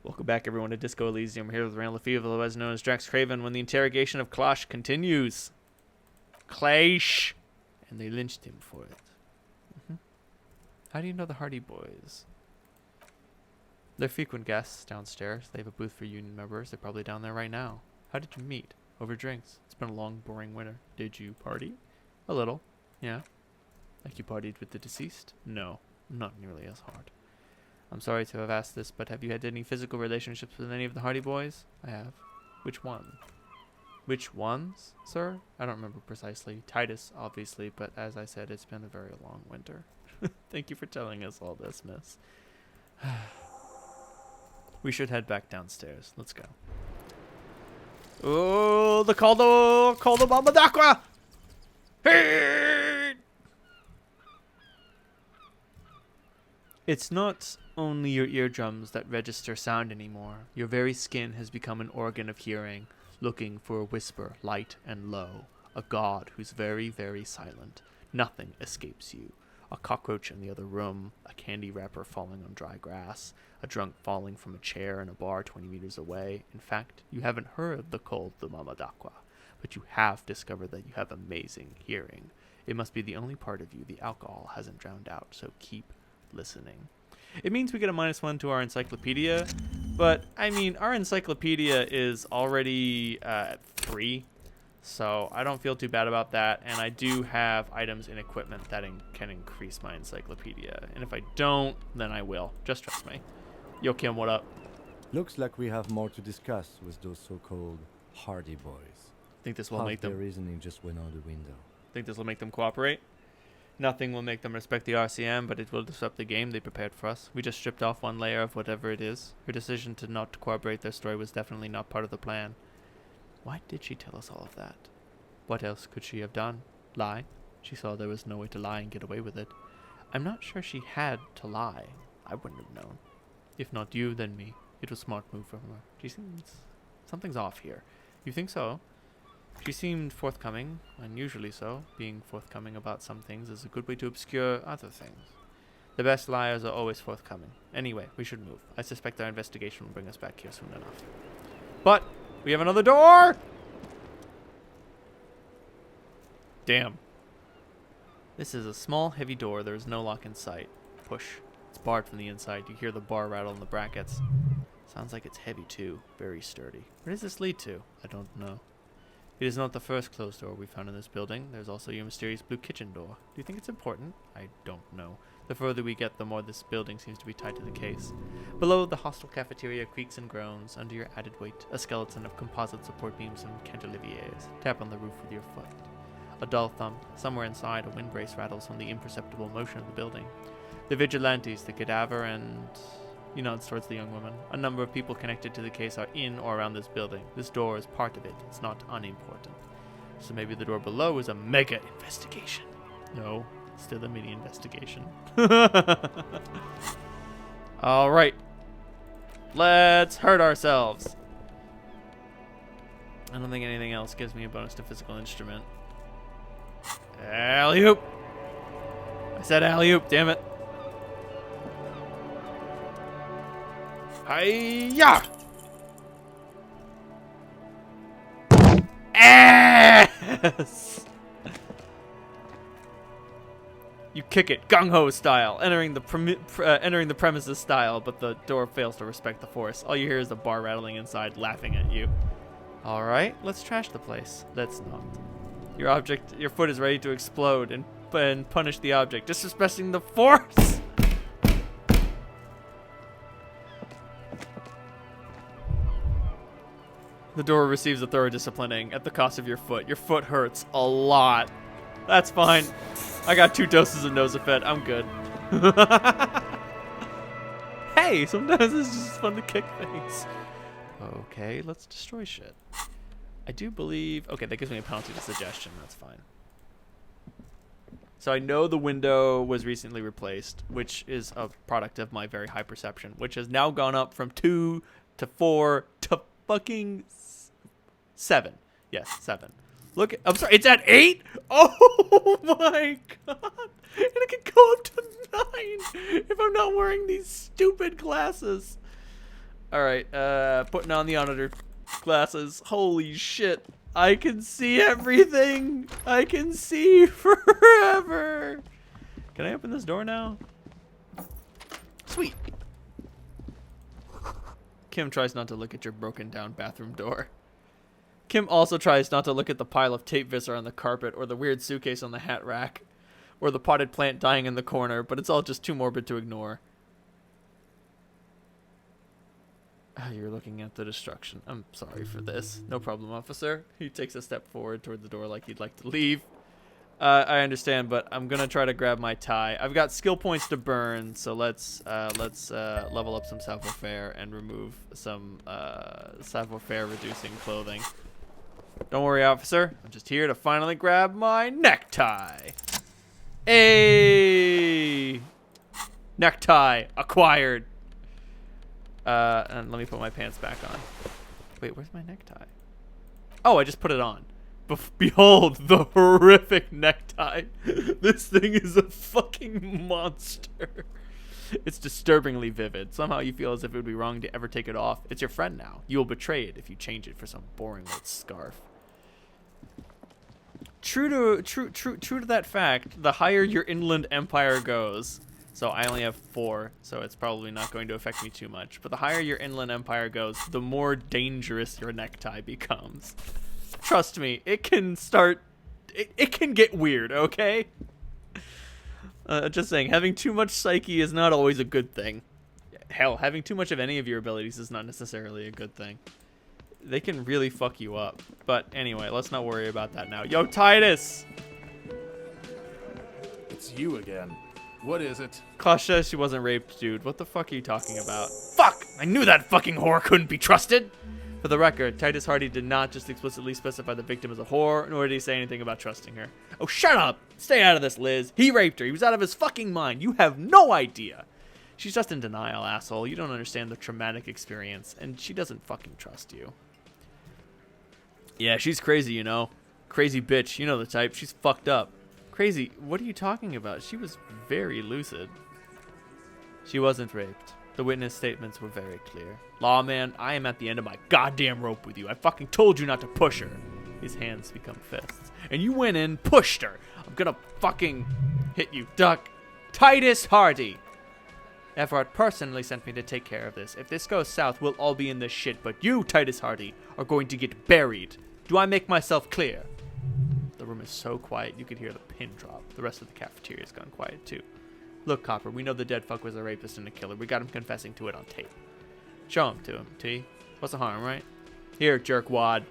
Welcome back, everyone, to Disco Elysium. Here with Lefebvre, otherwise known as DraxxKraven, when the interrogation of Clash continues. Clash! And they lynched him for it. How do you know the Hardy Boys? They're frequent guests downstairs. They have a booth for union members. They're probably down there right now. How did you meet? Over drinks. It's been a long, boring winter. Did you party? A little. Yeah. Like you partied with the deceased? No. Not nearly as hard. I'm sorry to have asked this, but have you had any physical relationships with any of the Hardy Boys? I have. Which one? Which ones, sir? I don't remember precisely. Titus, obviously, but as I said, it's been a very long winter. Thank you for telling us all this, miss. We should head back downstairs. Let's go. Oh, the call the Mama d'Aqua! Hey! It's not only your eardrums that register sound anymore. Your very skin has become an organ of hearing, looking for a whisper, light and low. A god who's very, very silent. Nothing escapes you. A cockroach in the other room, a candy wrapper falling on dry grass, a drunk falling from a chair in a bar 20 meters away. In fact, you haven't heard the call of the Mama d'Aqua, but you have discovered that you have amazing hearing. It must be the only part of you the alcohol hasn't drowned out, so keep listening. It means we get a -1 to our encyclopedia, but I mean, our encyclopedia is already at 3, so I don't feel too bad about that, and I do have items and equipment that can increase my encyclopedia, and if I don't, then I will. Just trust me. Yo, Kim, what up? Looks like we have more to discuss with those so-called Hardy Boys. Think this will make Their them reasoning just went out the window. think this will make them cooperate? Nothing will make them respect the RCM, but it will disrupt the game they prepared for us. We just stripped off one layer of whatever it is. Her decision to not corroborate their story was definitely not part of the plan. Why did she tell us all of that? What else could she have done? Lie? She saw there was no way to lie and get away with it. I'm not sure she had to lie. I wouldn't have known. If not you, then me. It was a smart move from her. She seems... something's off here. You think so? She seemed forthcoming, unusually so. Being forthcoming about some things is a good way to obscure other things. The best liars are always forthcoming. Anyway, we should move. I suspect our investigation will bring us back here soon enough. But we have another door! Damn. This is a small, heavy door. There is no lock in sight. Push. It's barred from the inside. You hear the bar rattle in the brackets. Sounds like it's heavy too. Very sturdy. Where does this lead to? I don't know. It is not the first closed door we found in this building. There's also your mysterious blue kitchen door. Do you think it's important? I don't know. The further we get, the more this building seems to be tied to the case. Below, the hostile cafeteria creaks and groans. Under your added weight, a skeleton of composite support beams and cantilevers. Tap on the roof with your foot. A dull thump. Somewhere inside, a wind brace rattles from the imperceptible motion of the building. The vigilantes, the cadaver, and... He nods towards the young woman. A number of people connected to the case are in or around this building. This door is part of it. It's not unimportant. So maybe the door below is a mega investigation. No, still a mini investigation. All right. Let's hurt ourselves. I don't think anything else gives me a bonus to physical instrument. Alley-oop. I said alley-oop, damn it. Hi-ya! Yes! You kick it, gung-ho style, entering the premises style, but the door fails to respect the force. All you hear is the bar rattling inside, laughing at you. All right, let's trash the place. Let's not. Your foot is ready to explode and punish the object, disrespecting the force. The door receives a thorough disciplining at the cost of your foot. Your foot hurts a lot. That's fine. I got 2 doses of Nosafet. I'm good. Hey, sometimes it's just fun to kick things. Okay, let's destroy shit. I do believe... Okay, that gives me a penalty to suggestion. That's fine. So I know the window was recently replaced, which is a product of my very high perception, which has now gone up from 2 to 4 to fucking 7. Yes, 7. Look, I'm sorry, it's at 8? Oh my god. And it can go up to 9 if I'm not wearing these stupid glasses. Alright, putting on the auditor glasses. Holy shit. I can see everything. I can see forever. Can I open this door now? Sweet. Kim tries not to look at your broken down bathroom door. Kim also tries not to look at the pile of tape visor on the carpet or the weird suitcase on the hat rack or the potted plant dying in the corner, but it's all just too morbid to ignore. You're looking at the destruction. I'm sorry for this. No problem, officer. He takes a step forward toward the door like he'd like to leave. I understand, but I'm gonna try to grab my tie. I've got skill points to burn, so let's level up some savoir-faire and remove some savoir-faire reducing clothing. Don't worry, officer. I'm just here to finally grab my necktie. Hey! Necktie acquired. And let me put my pants back on. Wait, where's my necktie? Oh, I just put it on. Behold the horrific necktie. This thing is a fucking monster. It's disturbingly vivid. Somehow you feel as if it would be wrong to ever take it off. It's your friend now. You will betray it if you change it for some boring old scarf. True to that fact, the higher your inland empire goes, so I only have 4, so it's probably not going to affect me too much, but the higher your inland empire goes, the more dangerous your necktie becomes. Trust me, it can start, it can get weird, okay? Just saying, having too much psyche is not always a good thing. Hell, having too much of any of your abilities is not necessarily a good thing. They can really fuck you up. But anyway, let's not worry about that now. Yo, Titus! It's you again. What is it? Klaus says she wasn't raped, dude. What the fuck are you talking about? Fuck! I knew that fucking whore couldn't be trusted! For the record, Titus Hardy did not just explicitly specify the victim as a whore, nor did he say anything about trusting her. Oh, shut up! Stay out of this, Liz. He raped her. He was out of his fucking mind. You have no idea. She's just in denial, asshole. You don't understand the traumatic experience, and she doesn't fucking trust you. Yeah, she's crazy, you know. Crazy bitch. You know the type. She's fucked up. Crazy? What are you talking about? She was very lucid. She wasn't raped. The witness statements were very clear. Lawman, I am at the end of my goddamn rope with you. I fucking told you not to push her. His hands become fists. And you went in, pushed her. I'm gonna fucking hit you. Duck. Titus Hardy. Everard personally sent me to take care of this. If this goes south, we'll all be in this shit. But you, Titus Hardy, are going to get buried. Do I make myself clear? The room is so quiet you could hear the pin drop. The rest of the cafeteria's gone quiet too. Look, Copper, we know the dead fuck was a rapist and a killer. We got him confessing to it on tape. Show him to him, T. What's the harm, right? Here, jerkwad.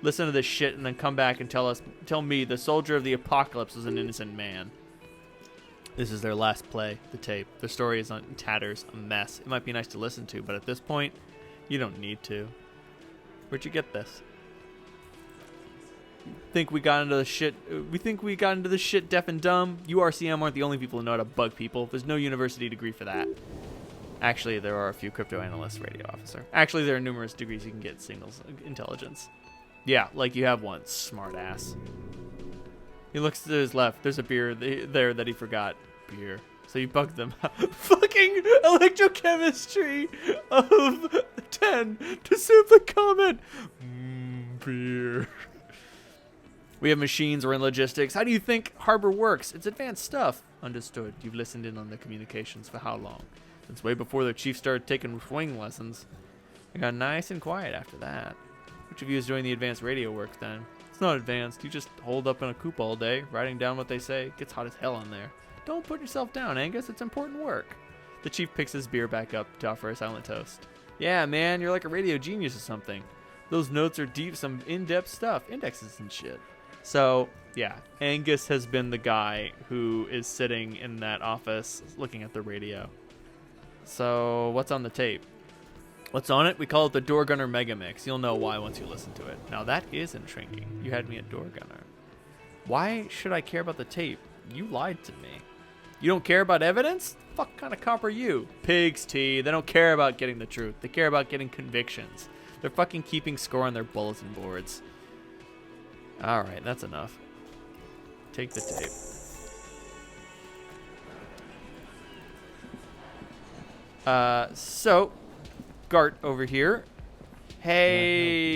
Listen to this shit and then come back and tell me the soldier of the apocalypse was an innocent man. This is their last play, the tape. Their story is in tatters, a mess. It might be nice to listen to, but at this point, you don't need to. Where'd you get this? Think we got into the shit? We think we got into the shit deaf and dumb? You RCM aren't the only people who know how to bug people. There's no university degree for that. Actually, there are a few crypto analysts, radio officer. Actually, there are numerous degrees you can get signals intelligence. Yeah, like you have one, smart ass. He looks to his left. There's a beer there that he forgot. Beer. So you bugged them. Fucking electrochemistry of 10 to simply comment. Beer. We have machines. We're in logistics. How do you think Harbor works? It's advanced stuff. Understood. You've listened in on the communications for how long? Since way before the chief started taking swing lessons. I got nice and quiet after that. Which of you is doing the advanced radio work then? It's not advanced. You just hold up in a coop all day, writing down what they say. It gets hot as hell in there. Don't put yourself down, Angus. It's important work. The chief picks his beer back up to offer a silent toast. Yeah, man, you're like a radio genius or something. Those notes are deep, some in-depth stuff, indexes and shit. So, yeah, Angus has been the guy who is sitting in that office looking at the radio. So, what's on the tape? What's on it? We call it the Door Gunner Mega Mix. You'll know why once you listen to it. Now, that is intriguing. You had me at Door Gunner. Why should I care about the tape? You lied to me. You don't care about evidence? Fuck kind of cop are you? Pigs, T. They don't care about getting the truth. They care about getting convictions. They're fucking keeping score on their bulletin boards. Alright, that's enough. Take the tape. So, Gart over here. Hey,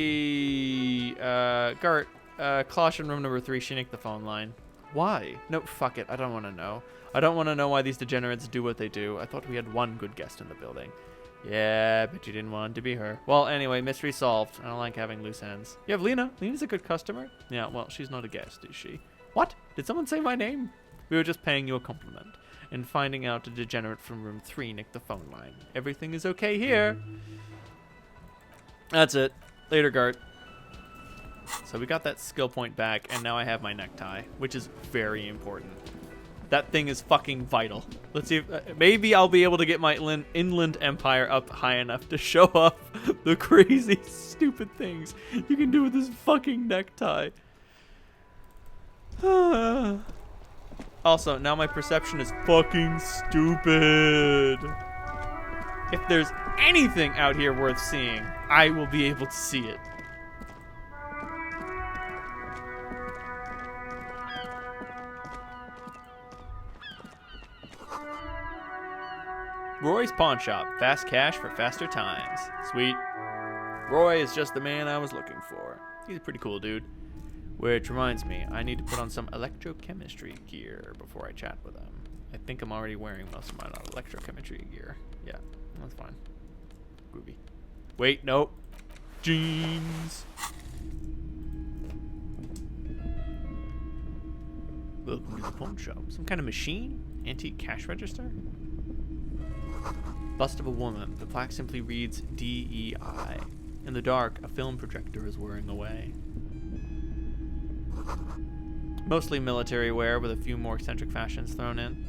Gart, caution room number 3, she nicked the phone line. Why? No, fuck it, I don't want to know. I don't want to know why these degenerates do what they do. I thought we had one good guest in the building. Yeah, but you didn't want it to be her. Well, anyway, mystery solved. I don't like having loose ends. You have Lena. Lena's a good customer. Yeah, well, she's not a guest, is she? What? Did someone say my name? We were just paying you a compliment. And finding out a degenerate from room 3 nicked the phone line. Everything is okay here. That's it. Later, Gart. So we got that skill point back, and now I have my necktie, which is very important. That thing is fucking vital. Let's see if maybe I'll be able to get my inland empire up high enough to show off the crazy, stupid things you can do with this fucking necktie. Also, now my perception is fucking stupid. If there's anything out here worth seeing, I will be able to see it. Roy's Pawn Shop. Fast cash for faster times. Sweet. Roy is just the man I was looking for. He's a pretty cool dude. Which reminds me, I need to put on some electrochemistry gear before I chat with him. I think I'm already wearing most of my electrochemistry gear. Yeah, that's fine. Groovy. Wait, nope. Jeans. Welcome to the pawn shop. Some kind of machine? Antique cash register? Bust of a woman. The plaque simply reads DEI. In the dark, a film projector is whirring away. Mostly military wear with a few more eccentric fashions thrown in.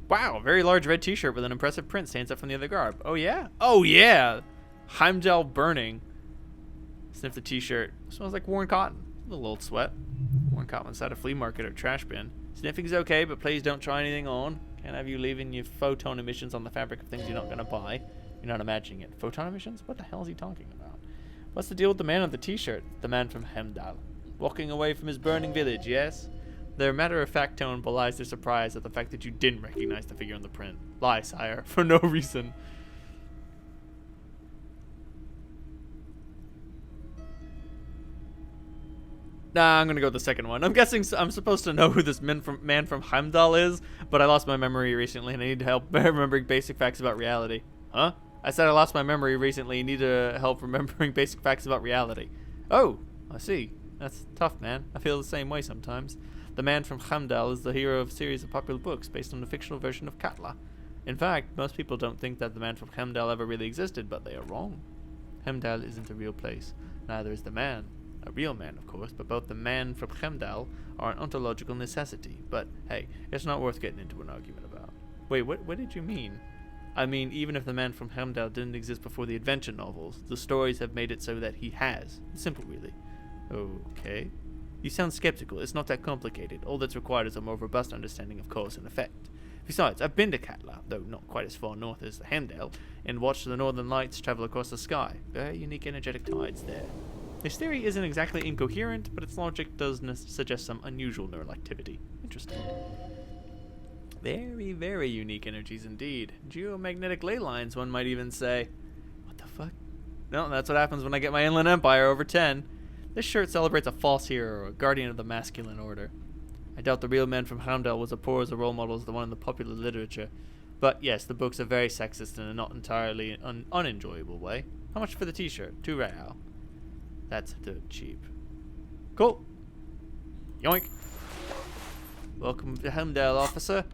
Wow, very large red t-shirt with an impressive print stands up from the other garb. Oh yeah? Oh yeah! Heimdall burning. Sniff the t-shirt. Smells like worn cotton. A little old sweat. Worn cotton inside a flea market or trash bin. Sniffing's okay, but please don't try anything on. Can't have you leaving your photon emissions on the fabric of things you're not going to buy. You're not imagining it. Photon emissions? What the hell is he talking about? What's the deal with the man on the t-shirt? The man from Heimdall. Walking away from his burning village, yes? Their matter-of-fact tone belies their surprise at the fact that you didn't recognize the figure on the print. Lie, sire, for no reason. Nah, I'm gonna go with the second one. I'm guessing I'm supposed to know who this man from Heimdall is, but I lost my memory recently and I need help remembering basic facts about reality. Huh? I said I lost my memory recently and need help remembering basic facts about reality. Oh, I see. That's tough, man. I feel the same way sometimes. The man from Heimdall is the hero of a series of popular books based on the fictional version of Katla. In fact, most people don't think that the man from Heimdall ever really existed, but they are wrong. Heimdall isn't a real place. Neither is the man. A real man, of course, but both the man from Heimdall are an ontological necessity. But, hey, it's not worth getting into an argument about. Wait, what did you mean? I mean, even if the man from Heimdall didn't exist before the adventure novels, the stories have made it so that he has. It's simple, really. Okay. You sound skeptical. It's not that complicated. All that's required is a more robust understanding of cause and effect. Besides, I've been to Katla, though not quite as far north as the Heimdall, and watched the northern lights travel across the sky. Very unique energetic tides there. His theory isn't exactly incoherent, but its logic does suggest some unusual neural activity. Interesting. Very, very unique energies indeed. Geomagnetic ley lines, one might even say. What the fuck? No, that's what happens when I get my inland empire over 10. This shirt celebrates a false hero, a guardian of the masculine order. I doubt the real man from Heimdall was as poor as a role model as the one in the popular literature. But yes, the books are very sexist in a not entirely unenjoyable way. How much for the t-shirt? 2 real. That's dirt cheap. Cool. Yoink. Welcome to Heimdall, officer.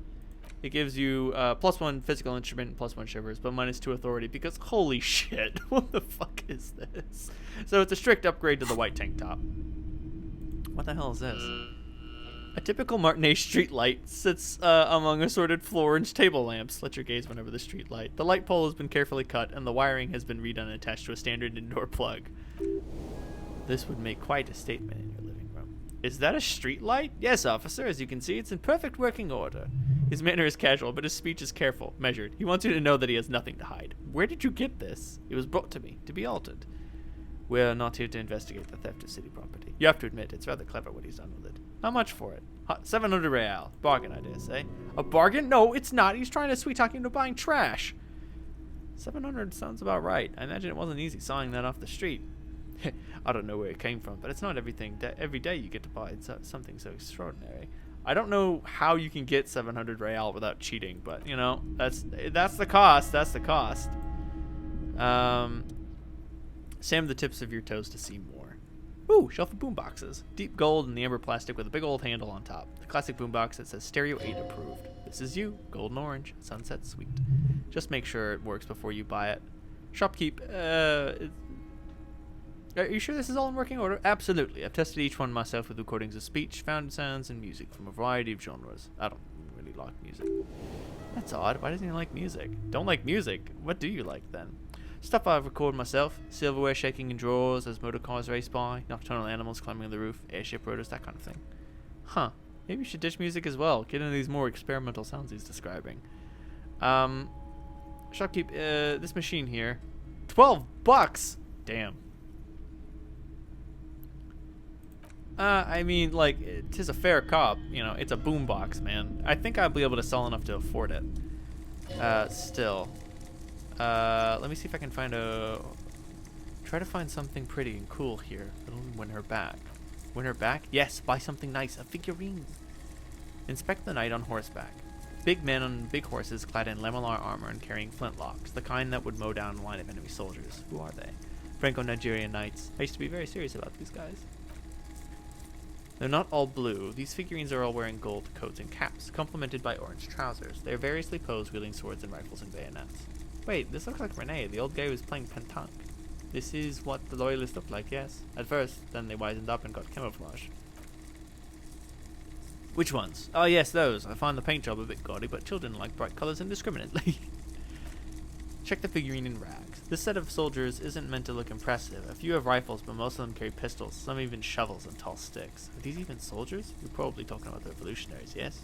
It gives you +1 physical instrument and +1 shivers, but -2 authority because holy shit, what the fuck is this? So it's a strict upgrade to the white tank top. What the hell is this? A typical Martinet street light sits among assorted floor-inch table lamps. Let your gaze whenever the street light. The light pole has been carefully cut, and the wiring has been redone and attached to a standard indoor plug. This would make quite a statement in your living room. Is that a street light? Yes, officer. As you can see, it's in perfect working order. His manner is casual, but his speech is careful, measured. He wants you to know that he has nothing to hide. Where did you get this? It was brought to me, to be altered. We're not here to investigate the theft of city property. You have to admit, it's rather clever what he's done with it. How much for it? 700 real. Bargain, I dare say. A bargain? No, it's not. He's trying to sweet talk you into buying trash. $700 sounds about right. I imagine it wasn't easy sawing that off the street. I don't know where it came from, but it's not every day you get to buy something so extraordinary. I don't know how you can get 700 real without cheating, but you know, that's the cost. That's the cost. Sand the tips of your toes to see more. Ooh, shelf of boomboxes. Deep gold in the amber plastic with a big old handle on top. The classic boombox that says Stereo 8 approved. This is you, gold and orange, sunset sweet. Just make sure it works before you buy it. Shopkeep, are you sure this is all in working order? Absolutely. I've tested each one myself with recordings of speech, found sounds, and music from a variety of genres. I don't really like music. That's odd. Why doesn't he like music? Don't like music? What do you like then? Stuff I've recorded myself. Silverware shaking in drawers as motor cars race by. Nocturnal animals climbing on the roof. Airship rotors, that kind of thing. Huh. Maybe you should ditch music as well. Get into these more experimental sounds he's describing. Shopkeep, this machine here. $12! Damn. I mean, like, tis a fair cop. You know, it's a boombox, man. I think I'll be able to sell enough to afford it. Still. Let me see if I can find try to find something pretty and cool here. It'll win her back. Win her back? Yes, buy something nice. A figurine. Inspect the knight on horseback. Big men on big horses clad in lamellar armor and carrying flintlocks. The kind that would mow down a line of enemy soldiers. Who are they? Franco-Nigerian knights. I used to be very serious about these guys. They're not all blue. These figurines are all wearing gold coats and caps, complemented by orange trousers. They are variously posed, wielding swords and rifles and bayonets. Wait, this looks like Renee, the old guy who was playing pentanque. This is what the loyalists looked like, yes. At first, then they wisened up and got camouflage. Which ones? Oh yes, those. I find the paint job a bit gaudy, but children like bright colors indiscriminately. Check the figurine in rags. This set of soldiers isn't meant to look impressive. A few have rifles, but most of them carry pistols, some even shovels and tall sticks. Are these even soldiers? You're probably talking about the revolutionaries, yes?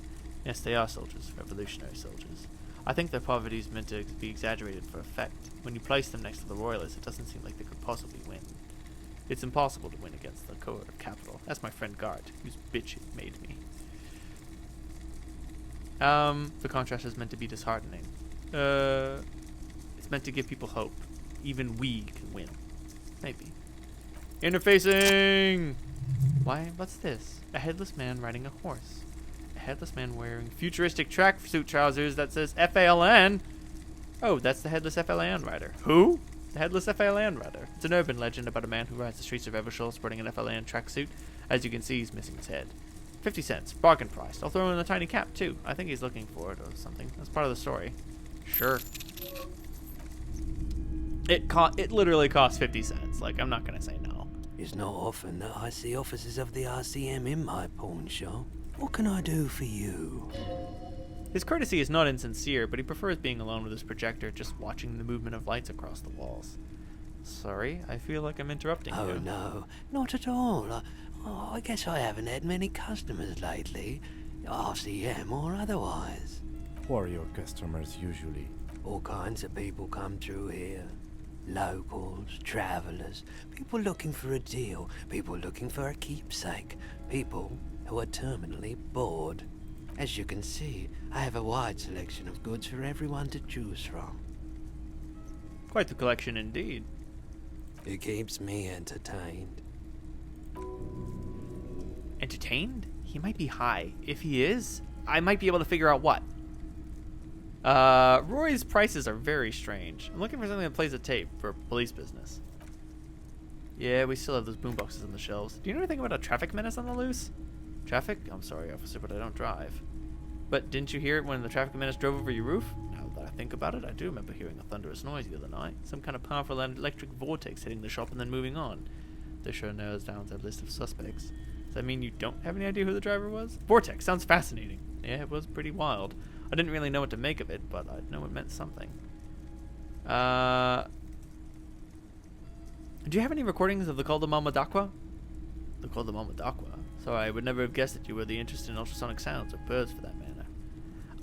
Yes, they are soldiers, revolutionary soldiers. I think their poverty is meant to be exaggerated for effect. When you place them next to the royalists, it doesn't seem like they could possibly win. It's impossible to win against the cohort of capital. That's my friend Gart, whose bitch it made me. The contrast is meant to be disheartening. It's meant to give people hope. Even we can win. Maybe. Interfacing! Why, what's this? A headless man riding a horse. A headless man wearing futuristic tracksuit trousers that says FALN. Oh, that's the headless FALN rider. Who? The headless FALN rider. It's an urban legend about a man who rides the streets of Eversole sporting an FALN tracksuit. As you can see, he's missing his head. 50 cents. Bargain price. I'll throw in a tiny cap, too. I think he's looking for it or something. That's part of the story. Sure. It literally costs 50 cents. Like, I'm not going to say no. It's not often that I see officers of the RCM in my pawn shop. What can I do for you? His courtesy is not insincere, but he prefers being alone with his projector, just watching the movement of lights across the walls. Sorry, I feel like I'm interrupting you. Oh, no, not at all. I guess I haven't had many customers lately, RCM or otherwise. Who are your customers usually? All kinds of people come through here. Locals, travellers, people looking for a deal, people looking for a keepsake, people who are terminally bored. As you can see, I have a wide selection of goods for everyone to choose from. Quite the collection indeed. It keeps me entertained. Entertained? He might be high. If he is, I might be able to figure out what. Roy's prices are very strange. I'm looking for something that plays a tape for police business. Yeah, we still have those boomboxes on the shelves. Do you know anything about a traffic menace on the loose? Traffic? I'm sorry, officer, but I don't drive. But didn't you hear it when the traffic menace drove over your roof? Now that I think about it, I do remember hearing a thunderous noise the other night. Some kind of powerful electric vortex hitting the shop and then moving on. This sure narrows down their list of suspects. Does that mean you don't have any idea who the driver was? Vortex sounds fascinating. Yeah, it was pretty wild. I didn't really know what to make of it, but I know it meant something. Do you have any recordings of the Col de Mamadakwa? The Col de Mamadakwa? Sorry, I would never have guessed that you were the interested in ultrasonic sounds, or birds for that matter.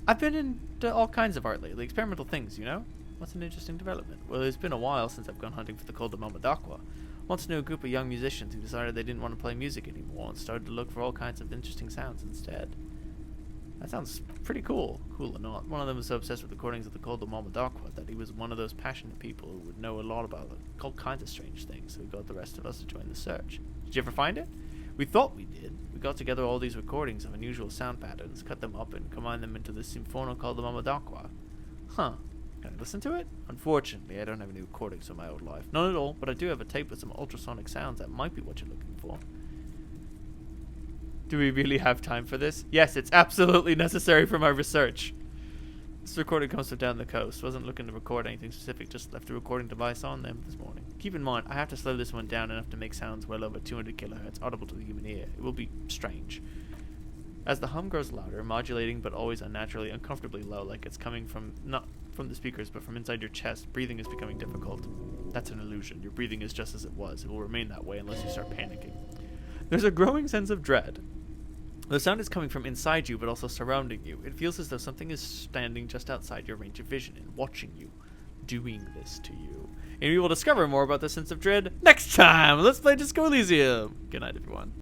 I've been into all kinds of art lately, experimental things, you know? What's an interesting development? Well, it's been a while since I've gone hunting for the Col de Mamadakwa. Once knew a group of young musicians who decided they didn't want to play music anymore and started to look for all kinds of interesting sounds instead. That sounds pretty cool. Cool or not. One of them was so obsessed with recordings of the Call of Momadakwa that he was one of those passionate people who would know a lot about all kinds of strange things, so he got the rest of us to join the search. Did you ever find it? We thought we did. We got together all these recordings of unusual sound patterns, cut them up, and combined them into this symphono called the Momadakwa. Huh. Can I listen to it? Unfortunately, I don't have any recordings of my old life. None at all, but I do have a tape with some ultrasonic sounds that might be what you're looking for. Do we really have time for this? Yes, it's absolutely necessary for my research. This recording comes from down the coast. Wasn't looking to record anything specific, just left the recording device on them this morning. Keep in mind, I have to slow this one down enough to make sounds well over 200 kilohertz, audible to the human ear. It will be strange. As the hum grows louder, modulating but always unnaturally, uncomfortably low, like it's coming from, not from the speakers, but from inside your chest, breathing is becoming difficult. That's an illusion. Your breathing is just as it was. It will remain that way unless you start panicking. There's a growing sense of dread. The sound is coming from inside you, but also surrounding you. It feels as though something is standing just outside your range of vision and watching you, doing this to you. And we will discover more about the sense of dread next time. Let's play Disco Elysium. Good night, everyone.